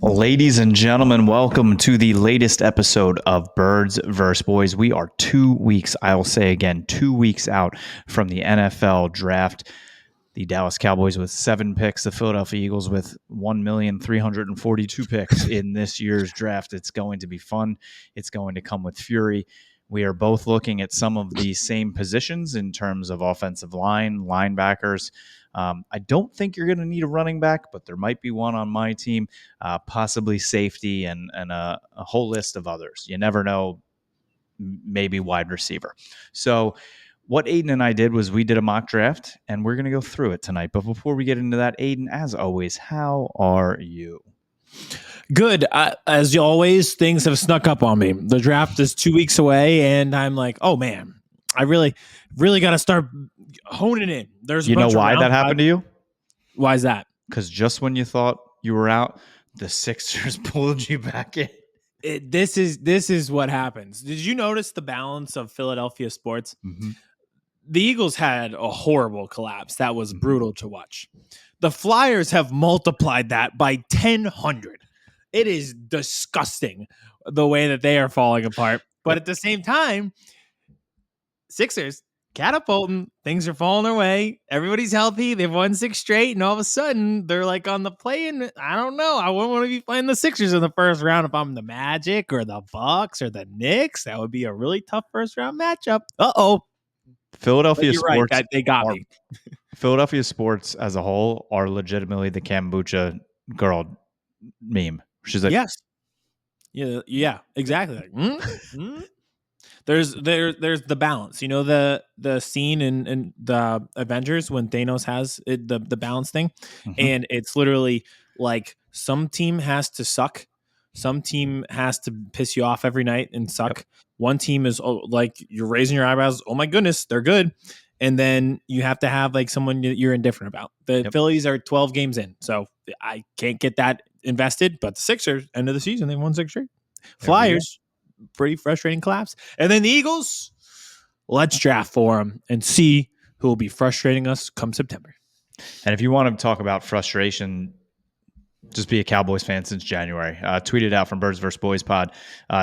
Ladies and gentlemen, welcome to the latest episode of Birds vs. Boys. We are 2 weeks, I will say again, 2 weeks out from the NFL draft. The Dallas Cowboys with 7 picks, the Philadelphia Eagles with 1,342 picks in this year's draft. It's going to be fun. It's going to come with fury. We are both looking at some of the same positions in terms of offensive line, linebackers. I don't think you're going to need a running back, but there might be one on my team, possibly safety and a whole list of others. You never know, maybe wide receiver. So what Aidan and I did was we did a mock draft, and we're going to go through it tonight. But before we get into that, Aidan, as always, how are you? Good. As always, things have snuck up on me. The draft is 2 weeks away, and I'm like, oh man, I really got to start honing in. There's You know why that happened to you? Why is that? Because just when you thought you were out, the Sixers pulled you back in. This is what happens. Did you notice the balance of Philadelphia sports? Mm-hmm. The Eagles had a horrible collapse that was brutal to watch. The Flyers have multiplied that by 1,000. It is disgusting the way that they are falling apart. But at the same time, Sixers catapulting, things are falling their way. Everybody's healthy. They've won 6 straight, and all of a sudden they're like on the play-in. I don't know. I wouldn't want to be playing the Sixers in the first round if I'm the Magic or the Bucks or the Knicks. That would be a really tough first round matchup. Philadelphia sports. Right. They got me. Philadelphia sports as a whole are legitimately the kombucha girl meme. She's like, yes, yeah, exactly. Like, There's the balance. You know the scene in the Avengers when Thanos has the balance thing, and it's literally like some team has to suck, some team has to piss you off every night and suck. Yep. One team is like you're raising your eyebrows. Oh my goodness, they're good. And then you have to have like someone you're indifferent about. The Phillies are 12 games in, so I can't get that invested. But the Sixers, end of the season, they won 6 straight. Flyers, pretty frustrating collapse. And then the Eagles, let's draft for them and see who will be frustrating us come September. And if you want to talk about frustration, just be a Cowboys fan since January. Tweeted out from Birds vs. Boys pod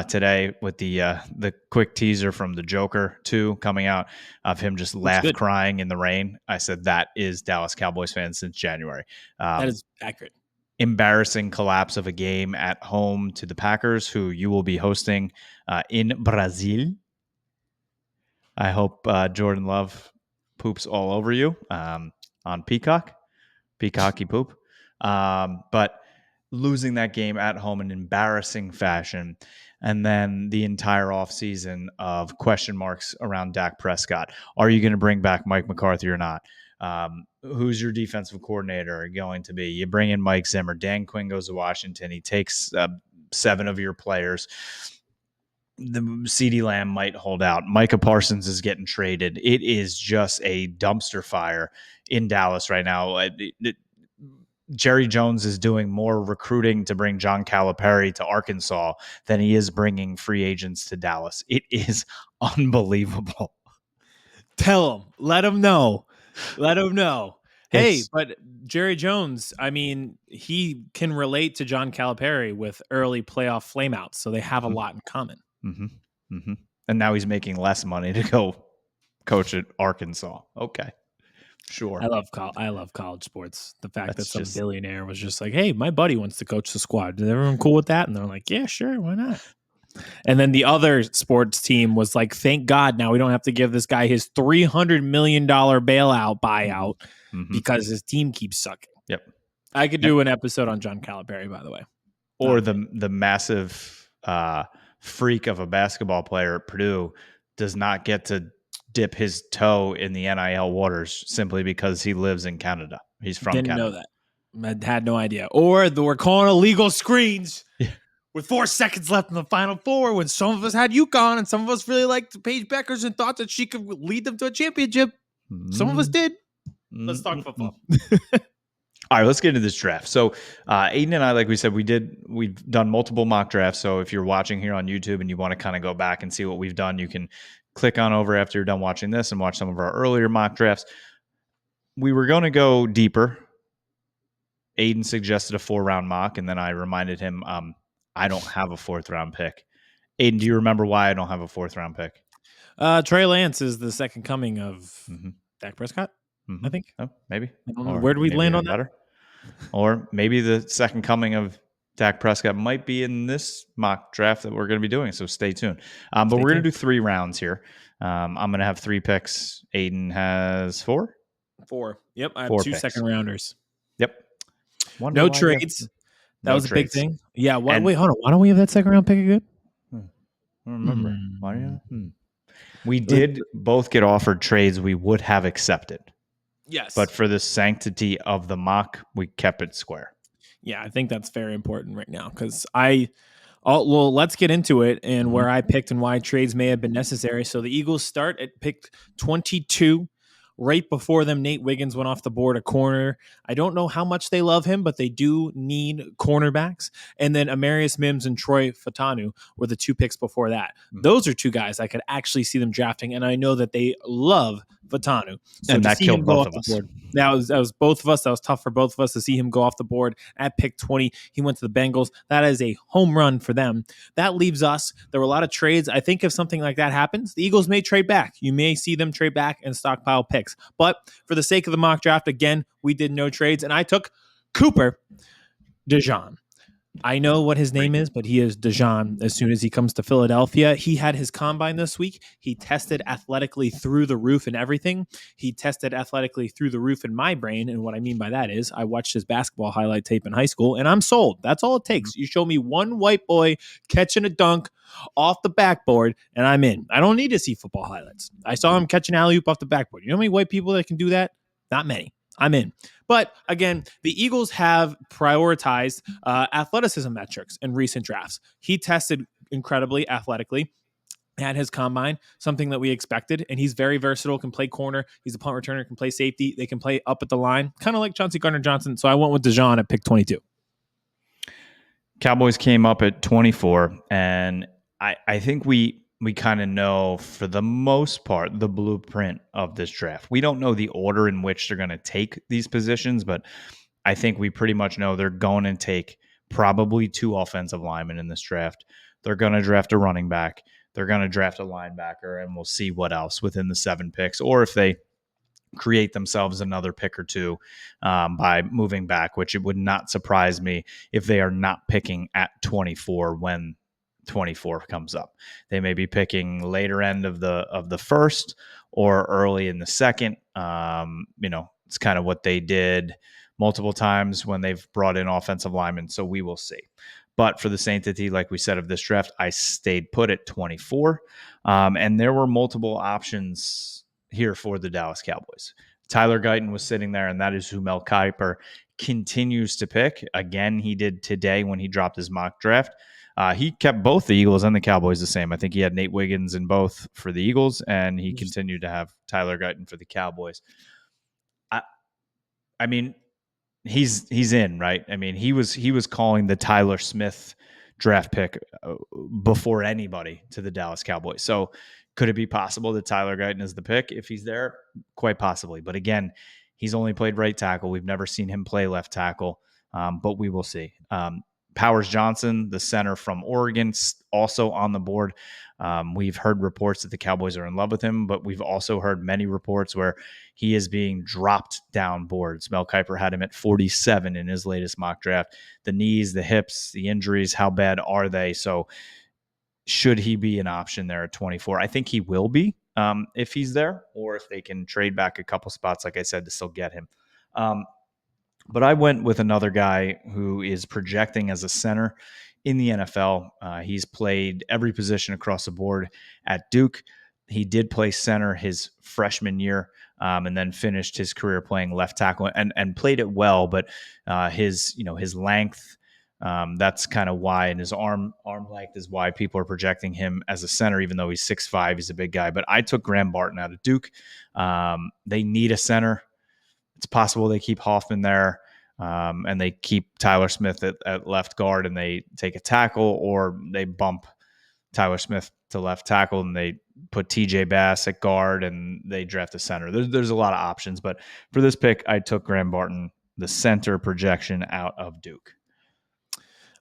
today with the quick teaser from the Joker 2 coming out of him just crying in the rain. I said that is Dallas Cowboys fans since January. That is accurate. Embarrassing collapse of a game at home to the Packers, who you will be hosting in Brazil. I hope Jordan Love poops all over you on Peacocky poop. But losing that game at home in embarrassing fashion, and then the entire offseason of question marks around Dak Prescott. Are you going to bring back Mike McCarthy or not? Who's your defensive coordinator going to be? You bring in Mike Zimmer. Dan Quinn goes to Washington. He takes 7 of your players. The CeeDee Lamb might hold out. Micah Parsons is getting traded. It is just a dumpster fire in Dallas right now. Jerry Jones is doing more recruiting to bring John Calipari to Arkansas than he is bringing free agents to Dallas. It is unbelievable. Tell him. Let him know. Hey, but Jerry Jones, I mean, he can relate to John Calipari with early playoff flameouts, so they have a lot in common. And now he's making less money to go coach at Arkansas. Okay. Sure. I love college sports. The fact that some billionaire was just like, hey, my buddy wants to coach the squad. Is everyone cool with that? And they're like, yeah, sure. Why not? And then the other sports team was like, thank God now we don't have to give this guy his $300 million buyout because his team keeps sucking. Yep. I could do an episode on John Calipari, by the way. Or the massive freak of a basketball player at Purdue does not get to dip his toe in the NIL waters simply because he lives in Canada. He's from Canada. Didn't know that. I had no idea. Or we're calling illegal screens with 4 seconds left in the Final Four when some of us had UConn and some of us really liked Paige Beckers and thought that she could lead them to a championship. Some of us did. Let's talk football. All right, let's get into this draft. So Aidan and I, like we said, we've done multiple mock drafts. So if you're watching here on YouTube and you want to kind of go back and see what we've done, you can click on over after you're done watching this and watch some of our earlier mock drafts. We were going to go deeper Aidan suggested a 4-round mock, and then I reminded him I don't have a 4th-round pick. Aidan, do you remember why I don't have a 4th-round pick? Trey Lance is the second coming of Dak Prescott, I think. Oh, maybe. Where do we maybe land on even that? better. Or maybe the second coming of Dak Prescott might be in this mock draft that we're going to be doing. So stay tuned. But we're going to do 3 rounds here. I'm going to have 3 picks. Aidan has 4? 4. Yep. I have 4 2 picks. second rounders. Yep. No trades. That was a big thing. Yeah. Wait, hold on. Why don't we have that second round pick again? I don't remember. Why do you? We did both get offered trades we would have accepted. Yes. But for the sanctity of the mock, we kept it square. Yeah, I think that's very important right now because well, let's get into it and where I picked and why trades may have been necessary. So the Eagles start at pick 22. Right before them, Nate Wiggins went off the board, a corner. I don't know how much they love him, but they do need cornerbacks. And then Amarius Mims and Troy Fatanu were the 2 picks before that. Those are 2 guys I could actually see them drafting, and I know that they love Fatanu. So and to that see killed him go both off of us. the board, that was both of us. That was tough for both of us to see him go off the board at pick 20. He went to the Bengals. That is a home run for them. That leaves us. There were a lot of trades. I think if something like that happens, the Eagles may trade back. You may see them trade back and stockpile picks. But for the sake of the mock draft, again, we did no trades, and I took Cooper DeJean. I know what his name is, but he is DeJean as soon as he comes to Philadelphia. He had his combine this week. He tested athletically through the roof and everything. He tested athletically through the roof in my brain. And what I mean by that is I watched his basketball highlight tape in high school, and I'm sold. That's all it takes. You show me one white boy catching a dunk off the backboard, and I'm in. I don't need to see football highlights. I saw him catch an alley-oop off the backboard. You know how many white people that can do that? Not many. I'm in. But again, the Eagles have prioritized athleticism metrics in recent drafts. He tested incredibly athletically at his combine, something that we expected. And he's very versatile, can play corner. He's a punt returner, can play safety. They can play up at the line, kind of like Chauncey Gardner-Johnson. So I went with DeJean at pick 22. Cowboys came up at 24, and I think we kind of know, for the most part, the blueprint of this draft. We don't know the order in which they're going to take these positions, but I think we pretty much know they're going to take probably 2 offensive linemen in this draft. They're going to draft a running back. They're going to draft a linebacker, and we'll see what else within the 7 picks, or if they create themselves another pick or 2 by moving back, which it would not surprise me if they are not picking at 24 when 24 comes up. They may be picking later end of the first or early in the second. It's kind of what they did multiple times when they've brought in offensive linemen. So we will see. But for the sanctity, like we said, of this draft, I stayed put at 24. And there were multiple options here for the Dallas Cowboys. Tyler Guyton was sitting there, and that is who Mel Kiper continues to pick. Again, he did today when he dropped his mock draft. He kept both the Eagles and the Cowboys the same. I think he had Nate Wiggins in both for the Eagles, and he continued to have Tyler Guyton for the Cowboys. I mean, he's in, right? I mean, he was calling the Tyler Smith draft pick before anybody to the Dallas Cowboys. So could it be possible that Tyler Guyton is the pick if he's there? Quite possibly. But again, he's only played right tackle. We've never seen him play left tackle, but we will see. Powers Johnson, the center from Oregon, also on the board. We've heard reports that the Cowboys are in love with him, but we've also heard many reports where he is being dropped down boards. Mel Kiper had him at 47 in his latest mock draft. The knees, the hips, the injuries, how bad are they? So should he be an option there at 24? I think he will be if he's there, or if they can trade back a couple spots, like I said, to still get him. But I went with another guy who is projecting as a center in the NFL. He's played every position across the board at Duke. He did play center his freshman year, and then finished his career playing left tackle and played it well. But his length, that's kind of why, and his arm length is why people are projecting him as a center, even though he's 6'5", he's a big guy. But I took Graham Barton out of Duke. They need a center. It's possible they keep Hoffman there, and they keep Tyler Smith at left guard, and they take a tackle, or they bump Tyler Smith to left tackle and they put TJ Bass at guard and they draft a center. There's a lot of options, but for this pick, I took Graham Barton the center projection out of Duke.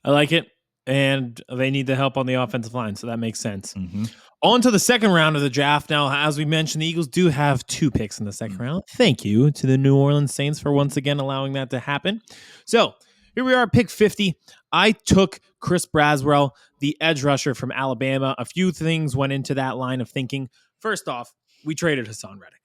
I like it. And they need the help on the offensive line, so that makes sense. Mm-hmm. On to the second round of the draft. Now, as we mentioned, the Eagles do have 2 picks in the second round. Thank you to the New Orleans Saints for once again allowing that to happen. So here we are, pick 50. I took Chris Braswell, the edge rusher from Alabama. A few things went into that line of thinking. First off, we traded Hassan Reddick.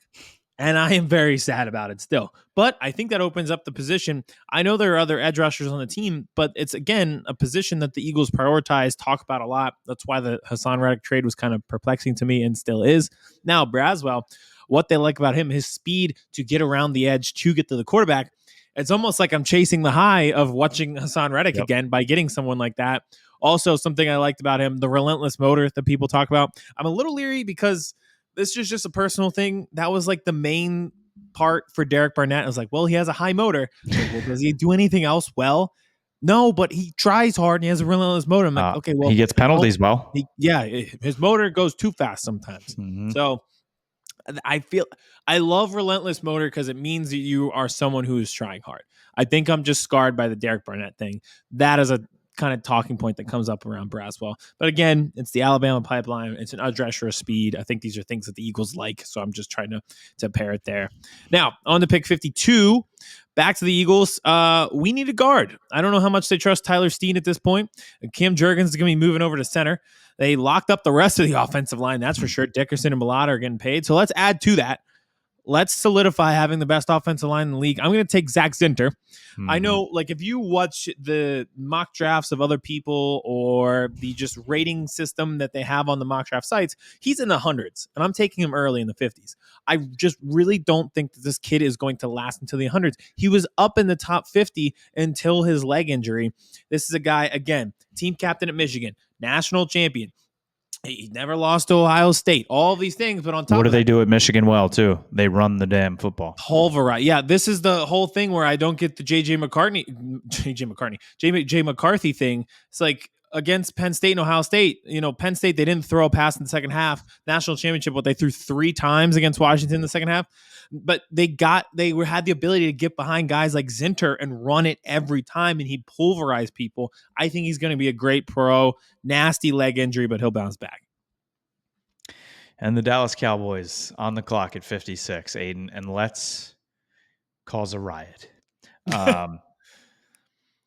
And I am very sad about it still. But I think that opens up the position. I know there are other edge rushers on the team, but it's, again, a position that the Eagles prioritize, talk about a lot. That's why the Hassan Reddick trade was kind of perplexing to me and still is. Now, Braswell, what they like about him, his speed to get around the edge to get to the quarterback. It's almost like I'm chasing the high of watching Hassan Reddick again by getting someone like that. Also, something I liked about him, the relentless motor that people talk about. I'm a little leery because this is just a personal thing. That was like the main part for Derek Barnett. I was like, well, he has a high motor. Like, well, does he do anything else well? No, but he tries hard and he has a relentless motor. I'm like, okay, well, he gets penalties well. His motor goes too fast sometimes. Mm-hmm. So I love relentless motor because it means that you are someone who is trying hard. I think I'm just scarred by the Derek Barnett thing. That is a kind of talking point that comes up around Braswell. But again, it's the Alabama pipeline. It's an edge rusher of speed. I think these are things that the Eagles like, so I'm just trying to pair it there. Now, on to pick 52, back to the Eagles. We need a guard. I don't know how much they trust Tyler Steen at this point. Cam Jurgens is going to be moving over to center. They locked up the rest of the offensive line, that's for sure. Dickerson and Bellotta are getting paid. So let's add to that. Let's solidify having the best offensive line in the league. I'm going to take Zach Zinter. Mm-hmm. I know, like, if you watch the mock drafts of other people or the just rating system that they have on the mock draft sites, he's in the hundreds, and I'm taking him early in the 50s. I just really don't think that this kid is going to last until the hundreds. He was up in the top 50 until his leg injury. This is a guy, again, team captain at Michigan, national champion. He never lost to Ohio State. All these things, but on top what do of that, they do at Michigan well, too? They run the damn football. Pulverize. Yeah, this is the whole thing where I don't get the J. McCarthy thing. It's like against Penn State and Ohio State. You know, Penn State, they didn't throw a pass in the second half. National championship, what they threw 3 times against Washington in the second half. But they had the ability to get behind guys like Zinter and run it every time, and he'd pulverize people. I think he's going to be a great pro. Nasty leg injury, but he'll bounce back. And the Dallas Cowboys on the clock at 56, Aidan, and let's cause a riot.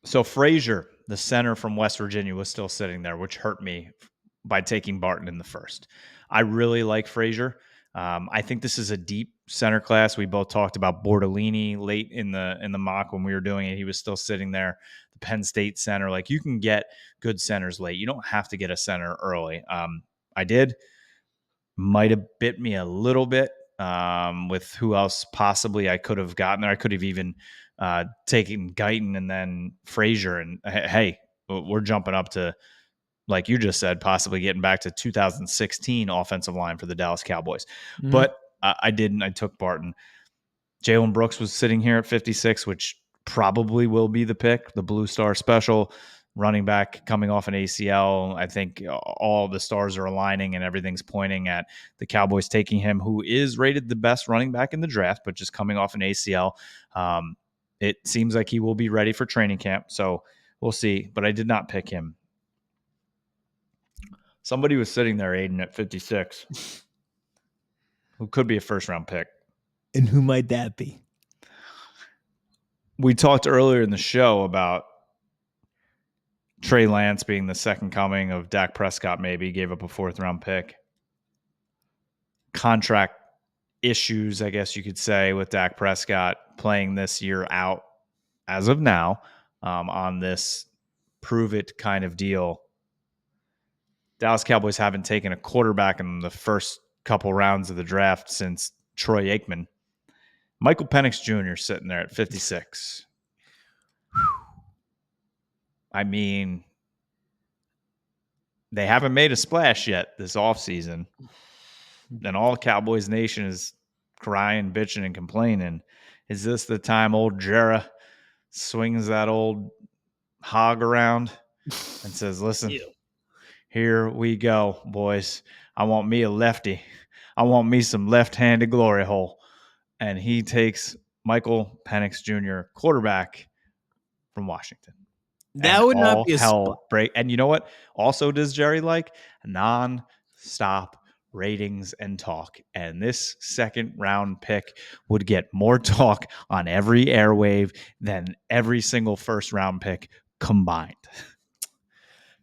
So Frazier, the center from West Virginia, was still sitting there, which hurt me by taking Barton in the first. I really like Frazier. I think this is a deep center class. We both talked about Bordolini late in the mock when we were doing it. He was still sitting there. The Penn State center, like, you can get good centers late. You don't have to get a center early. I did. Might have bit me a little bit with who else possibly I could have gotten there. I could have even taken Guyton and then Frazier. And hey, we're jumping up to, like you just said, possibly getting back to 2016 offensive line for the Dallas Cowboys. Mm-hmm. But I didn't. I took Barton. Jalen Brooks was sitting here at 56, which probably will be the pick, the Blue Star Special. Running back coming off an ACL. I think all the stars are aligning and everything's pointing at the Cowboys taking him, who is rated the best running back in the draft, but just coming off an ACL. It seems like he will be ready for training camp. So we'll see, but I did not pick him. Somebody was sitting there, Aidan, at 56, who could be a first-round pick. And who might that be? We talked earlier in the show about Trey Lance being the second coming of Dak Prescott, maybe gave up a 4th-round pick. Contract issues, I guess you could say, with Dak Prescott playing this year out as of now on this prove-it kind of deal. Dallas Cowboys haven't taken a quarterback in the first couple rounds of the draft since Troy Aikman. Michael Penix Jr. sitting there at 56. I mean, they haven't made a splash yet this offseason. And all Cowboys Nation is crying, bitching, and complaining. Is this the time old Jera swings that old hog around and says, listen, here we go, boys. I want me a lefty. I want me some left-handed glory hole. And he takes Michael Penix Jr., quarterback from Washington. That And would not all be a hell break. And you know what? Also, does Jerry like non-stop ratings and talk? And this second round pick would get more talk on every airwave than every single first round pick combined.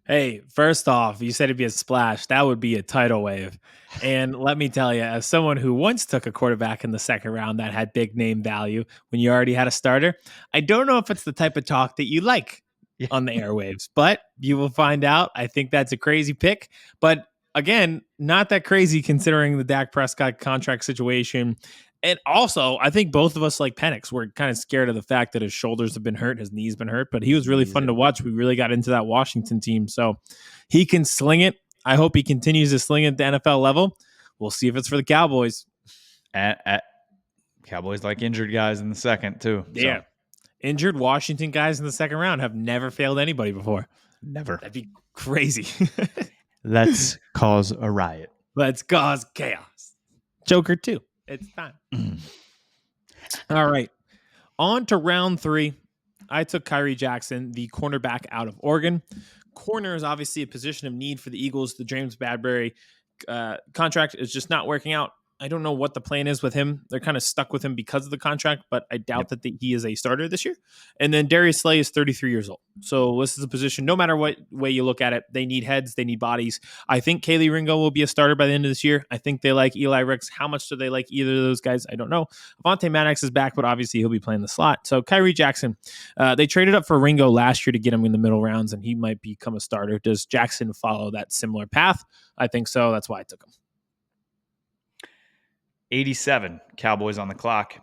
Hey, first off, you said it'd be a splash. That would be a tidal wave. And let me tell you, as someone who once took a quarterback in the second round that had big name value when you already had a starter, I don't know if it's the type of talk that you like Yeah. on the airwaves, but you will find out. I think that's a crazy pick. But again, not that crazy considering the Dak Prescott contract situation. And also, I think both of us like Penix. We're kind of scared of the fact that his shoulders have been hurt, his knees been hurt, but he was really fun to watch. We really got into that Washington team. So he can sling it. I hope he continues to sling it at the NFL level. We'll see if it's for the Cowboys. Cowboys like injured guys in the second, too. Yeah. So. Injured Washington guys in the second round have never failed anybody before. Never. That'd be crazy. Let's cause a riot. Let's cause chaos. Joker 2. It's time. All right. On to round 3. I took Kyrie Jackson, the cornerback out of Oregon. Corner is obviously a position of need for the Eagles. The James Bradbury contract is just not working out. I don't know what the plan is with him. They're kind of stuck with him because of the contract, but I doubt that he is a starter this year. And then Darius Slay is 33 years old. So this is a position, no matter what way you look at it, they need heads, they need bodies. I think Kaylee Ringo will be a starter by the end of this year. I think they like Eli Ricks. How much do they like either of those guys? I don't know. Avonte Maddox is back, but obviously he'll be playing the slot. So Kyrie Jackson, they traded up for Ringo last year to get him in the middle rounds, and he might become a starter. Does Jackson follow that similar path? I think so. That's why I took him. 87 Cowboys on the clock.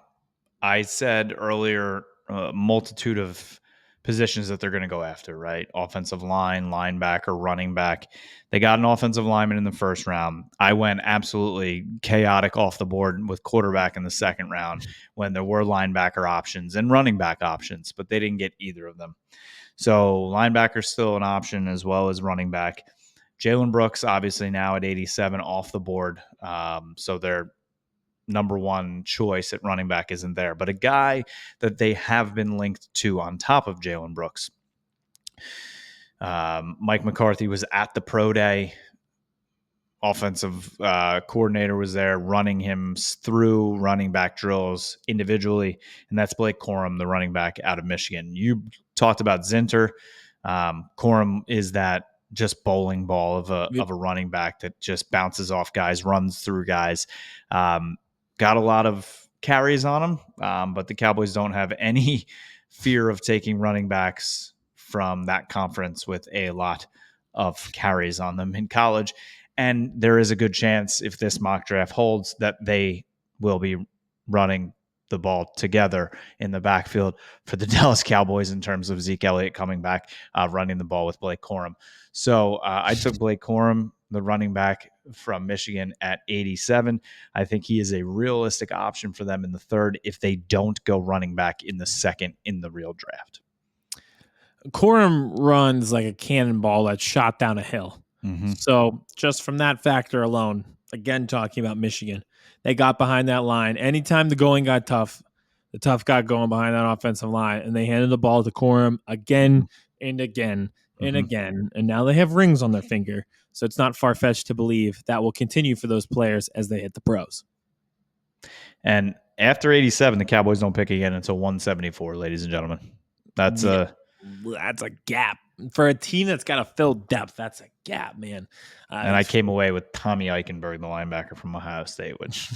I said earlier, multitude of positions that they're going to go after, right? Offensive line, linebacker, running back. They got an offensive lineman in the first round. I went absolutely chaotic off the board with quarterback in the second round when there were linebacker options and running back options, but they didn't get either of them. So linebacker's still an option as well as running back. Jalen Brooks, obviously now at 87 off the board. So they're number one choice at running back isn't there, but a guy that they have been linked to on top of Jalen Brooks. Mike McCarthy was at the pro day. Offensive coordinator was there running him through running back drills individually, and that's Blake Corum, the running back out of Michigan. You talked about Zinter. Corum is that just bowling ball of a running back that just bounces off guys, runs through guys. Got a lot of carries on him, but the Cowboys don't have any fear of taking running backs from that conference with a lot of carries on them in college. And there is a good chance, if this mock draft holds, that they will be running the ball together in the backfield for the Dallas Cowboys in terms of Zeke Elliott coming back, running the ball with Blake Corum. So I took Blake Corum, the running back from Michigan, at 87. I think he is a realistic option for them in the third if they don't go running back in the second in the real draft. Corum runs like a cannonball that's shot down a hill. Mm-hmm. So just from that factor alone, again, talking about Michigan, they got behind that line. Anytime the going got tough, the tough got going behind that offensive line, and they handed the ball to Corum again and again and again. And now they have rings on their finger. So it's not far-fetched to believe that will continue for those players as they hit the pros. And after 87, the Cowboys don't pick again until 174, ladies and gentlemen. That's a gap. For a team that's got to fill depth, that's a gap, man. And I came away with Tommy Eichenberg, the linebacker from Ohio State, which,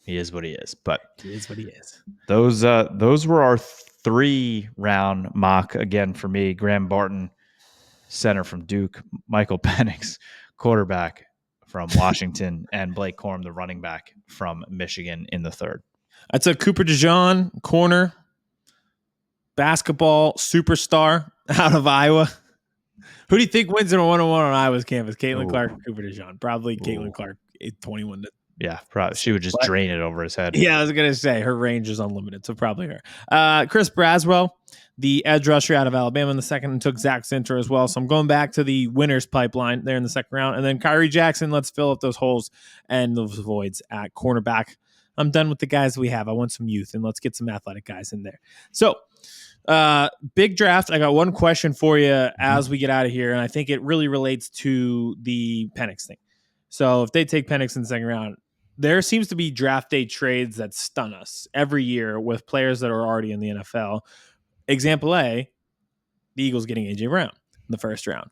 he is what he is. But he is what he is. Those were our 3-round mock. Again, for me, Graham Barton, center from Duke, Michael Penix, quarterback from Washington, and Blake Corum, the running back from Michigan, in the third. I took Cooper DeJean, corner, basketball superstar out of Iowa. Who do you think wins in a 1-on-1 on Iowa's campus? Caitlin Clark or Cooper DeJean? Probably Caitlin Clark, 21 to. Yeah, probably. She would just drain it over his head. Yeah, I was going to say her range is unlimited, so probably her. Chris Braswell, the edge rusher out of Alabama in the second, and took Zach Zinter as well. So I'm going back to the winners pipeline there in the second round. And then Kyrie Jackson, let's fill up those holes and those voids at cornerback. I'm done with the guys we have. I want some youth, and let's get some athletic guys in there. So, big draft. I got one question for you as we get out of here, and I think it really relates to the Penix thing. So, if they take Penix in the second round, there seems to be draft day trades that stun us every year with players that are already in the NFL. Example A, the Eagles getting A.J. Brown in the first round.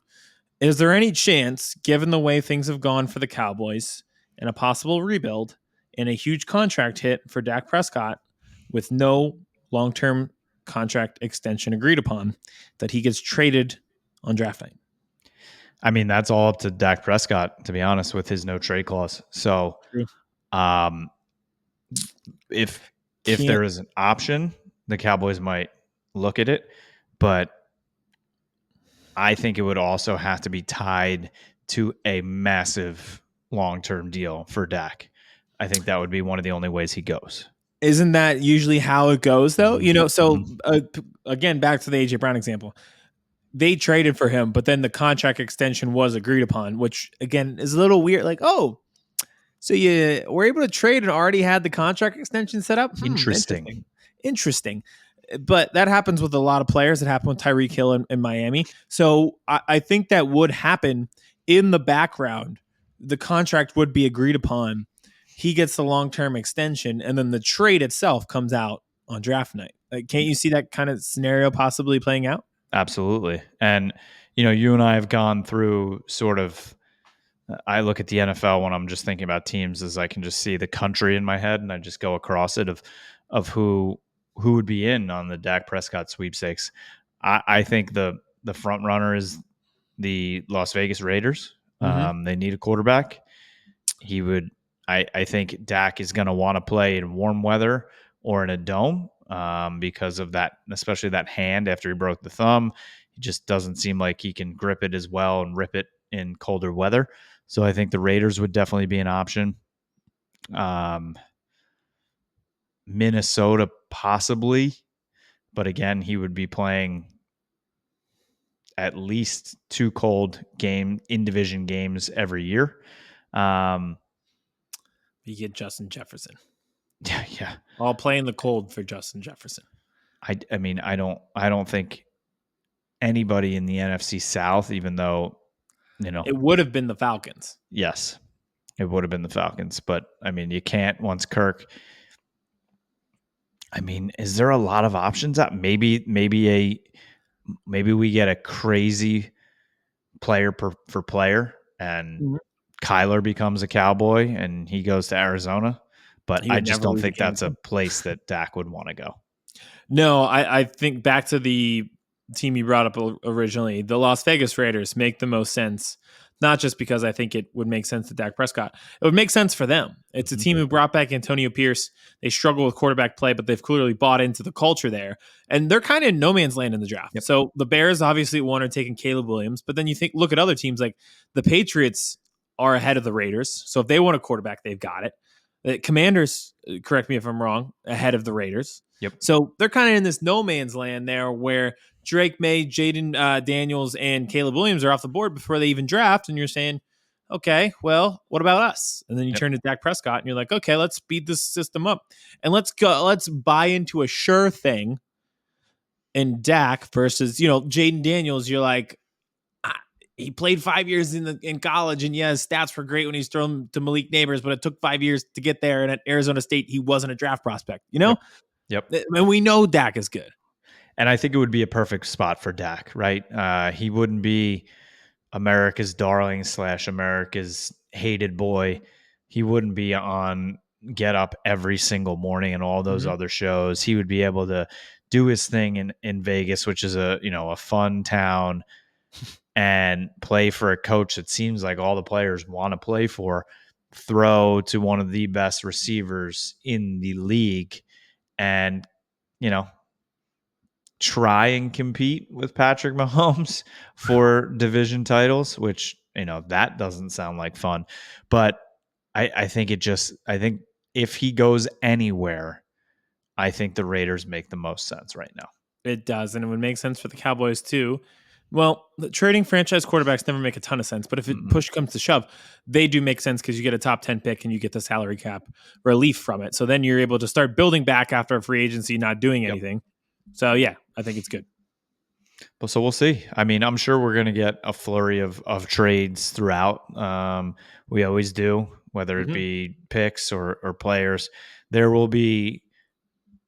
Is there any chance, given the way things have gone for the Cowboys and a possible rebuild and a huge contract hit for Dak Prescott with no long-term contract extension agreed upon, that he gets traded on draft night? I mean, that's all up to Dak Prescott, to be honest, with his no trade clause. So, True. um, if Can't. there is an option, the Cowboys might look at it, but I think it would also have to be tied to a massive long-term deal for Dak. I think that would be one of the only ways he goes. Isn't that usually how it goes, though? So Mhm. again, back to the A.J. Brown example. They traded for him, but then the contract extension was agreed upon, which again is a little weird. Like, oh, so you were able to trade and already had the contract extension set up? Interesting. Interesting. Interesting. But that happens with a lot of players. It happened with Tyreek Hill in Miami. So I think that would happen in the background. The contract would be agreed upon. He gets the long-term extension, and then the trade itself comes out on draft night. Like, can't you see that kind of scenario possibly playing out? Absolutely. And, you and I have gone through sort of, I look at the NFL when I'm just thinking about teams as I can just see the country in my head and I just go across it of who would be in on the Dak Prescott sweepstakes. I think the front runner is the Las Vegas Raiders. Mm-hmm. They need a quarterback. He would. I think Dak is going to want to play in warm weather or in a dome because of that, especially that hand after he broke the thumb. He just doesn't seem like he can grip it as well and rip it in colder weather. So I think the Raiders would definitely be an option. Minnesota possibly, but again, he would be playing at least 2 cold game in division games every year. You get Justin Jefferson. Yeah. I'll play in the cold for Justin Jefferson. I mean, I don't think anybody in the NFC South, even though, It would have been the Falcons. yes, it would have been the Falcons. But I mean, you can't once Kirk. I mean, is there a lot of options out? Maybe we get a crazy player for player and Mhm. Kyler becomes a Cowboy and he goes to Arizona. But He I would just never don't leave the think Kings. that's a place that Dak would want to go. No, I think back to the team you brought up originally, the Las Vegas Raiders make the most sense, not just because I think it would make sense to Dak Prescott. It would make sense for them. It's a Mhm. team who brought back Antonio Pierce. They struggle with quarterback play, but they've clearly bought into the culture there. And they're kind of in no man's land in the draft. Yep. So the Bears obviously are taking Caleb Williams, but then you look at other teams like the Patriots are ahead of the Raiders. So if they want a quarterback, they've got it. The Commanders, correct me if I'm wrong, ahead of the Raiders. Yep. So they're kind of in this no man's land there where Drake May, Jaden Daniels, and Caleb Williams are off the board before they even draft. And you're saying, okay, well, what about us? And then you Yep. turn to Dak Prescott and you're like, okay, let's speed this system up and let's buy into a sure thing in Dak versus, Jaden Daniels. You're like, he played 5 years in college, and his stats were great when he's thrown to Malik Neighbors, but it took 5 years to get there. And at Arizona State, he wasn't a draft prospect, Yep. Yep. And we know Dak is good. And I think it would be a perfect spot for Dak, right? He wouldn't be America's darling / America's hated boy. He wouldn't be on Get Up every single morning and all those other shows. He would be able to do his thing in Vegas, which is a fun town, and play for a coach that seems like all the players want to play for, throw to one of the best receivers in the league, and, try and compete with Patrick Mahomes for division titles, which, that doesn't sound like fun. But I think if he goes anywhere, I think the Raiders make the most sense right now. It does, and it would make sense for the Cowboys too. Well, the trading franchise quarterbacks never make a ton of sense, but if push comes to shove, they do make sense because you get a top 10 pick and you get the salary cap relief from it. So then you're able to start building back after a free agency not doing anything. So yeah, I think it's good. But so we'll see. I mean, I'm sure we're going to get a flurry of trades throughout. We always do, whether it be picks or players. There will be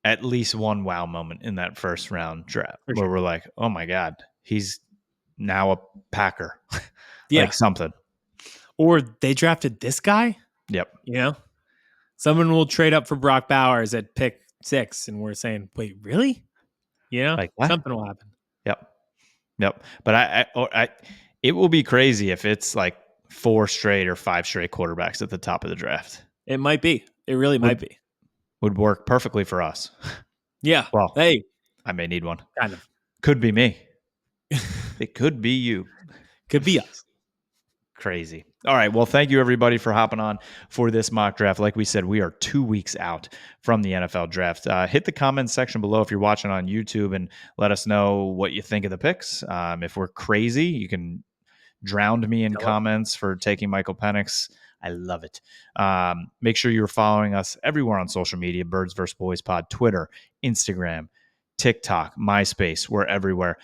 at least one wow moment in that first round draft where we're like, oh my God, he's now a Packer. Like something. Or they drafted this guy. Yep. Someone will trade up for Brock Bowers at pick 6, and we're saying, wait, really? Like what? Something will happen. Yep. But it will be crazy if it's like 4 straight or 5 straight quarterbacks at the top of the draft. It might be. It really might be. Would work perfectly for us. Yeah. Well, hey, I may need one. Kind of. Could be me. It could be you. Could be us. Crazy. All right. Well, thank you everybody for hopping on for this mock draft. Like we said, we are 2 weeks out from the NFL draft. Hit the comments section below if you're watching on YouTube and let us know what you think of the picks. If we're crazy, you can drown me in comments for taking Michael Penix. I love it. Make sure you're following us everywhere on social media, Birds vs. Boys Pod, Twitter, Instagram, TikTok, MySpace. We're everywhere.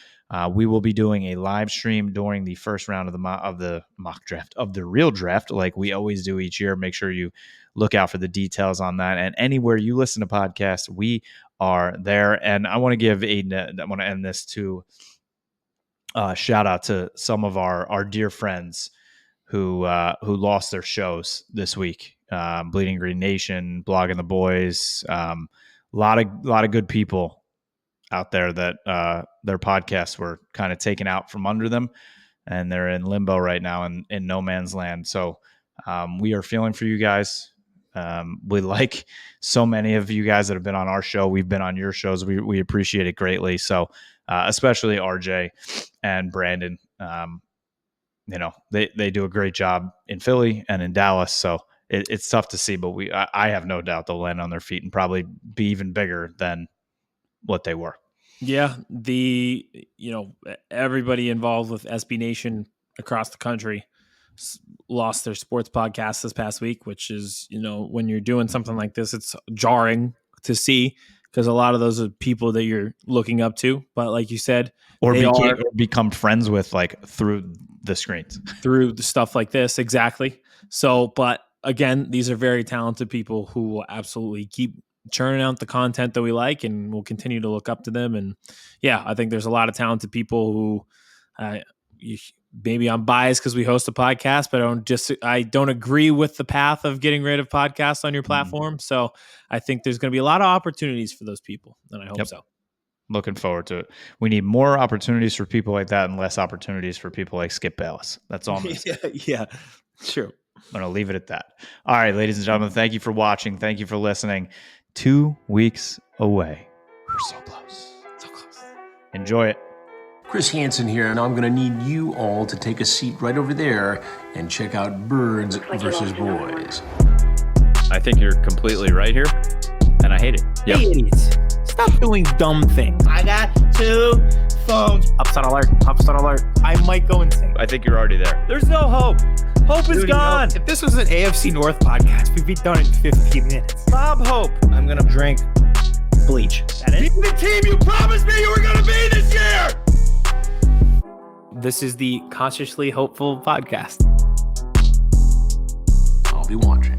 We will be doing a live stream during the first round of the mock draft, of the real draft, like we always do each year. Make sure you look out for the details on that. And anywhere you listen to podcasts, we are there. And I want to give Aidan, I want to end this to shout out to some of our dear friends who lost their shows this week. Bleeding Green Nation, Blogging the Boys, a lot of good people out there that their podcasts were kind of taken out from under them, and they're in limbo right now in no man's land. So we are feeling for you guys. We like so many of you guys that have been on our show. We've been on your shows. We appreciate it greatly. So especially RJ and Brandon, they do a great job in Philly and in Dallas. So it's tough to see, but I have no doubt they'll land on their feet and probably be even bigger than what they were. Yeah, everybody involved with SB Nation across the country lost their sports podcast this past week, which is, when you're doing something like this, it's jarring to see because a lot of those are people that you're looking up to. But like you said, or become friends with, like, through the screens, through the stuff like this. Exactly. So, but again, these are very talented people who will absolutely keep churning out the content that we like, and we'll continue to look up to them. And yeah, I think there's a lot of talented people who maybe I'm biased because we host a podcast, but I don't agree with the path of getting rid of podcasts on your platform. So I think there's going to be a lot of opportunities for those people, and I hope so. Looking forward to it. We need more opportunities for people like that and less opportunities for people like Skip Bayless. That's all I'm going to say. Yeah, true. I'm going to leave it at that. All right, ladies and gentlemen, thank you for watching. Thank you for listening. 2 weeks away. We're so close. So close. Enjoy it. Chris Hansen here, and I'm going to need you all to take a seat right over there and check out Birds versus Boys. I think you're completely right here, and I hate it. Yep. Hey, idiots. Stop doing dumb things. I got 2 phones. Upset alert. I might go insane. I think you're already there. There's no hope. Hope is gone. If this was an AFC North podcast, we'd be done in 15 minutes. Bob Hope. I'm going to drink bleach. That is the team you promised me you were going to be this year. This is the Consciously Hopeful podcast. I'll be watching.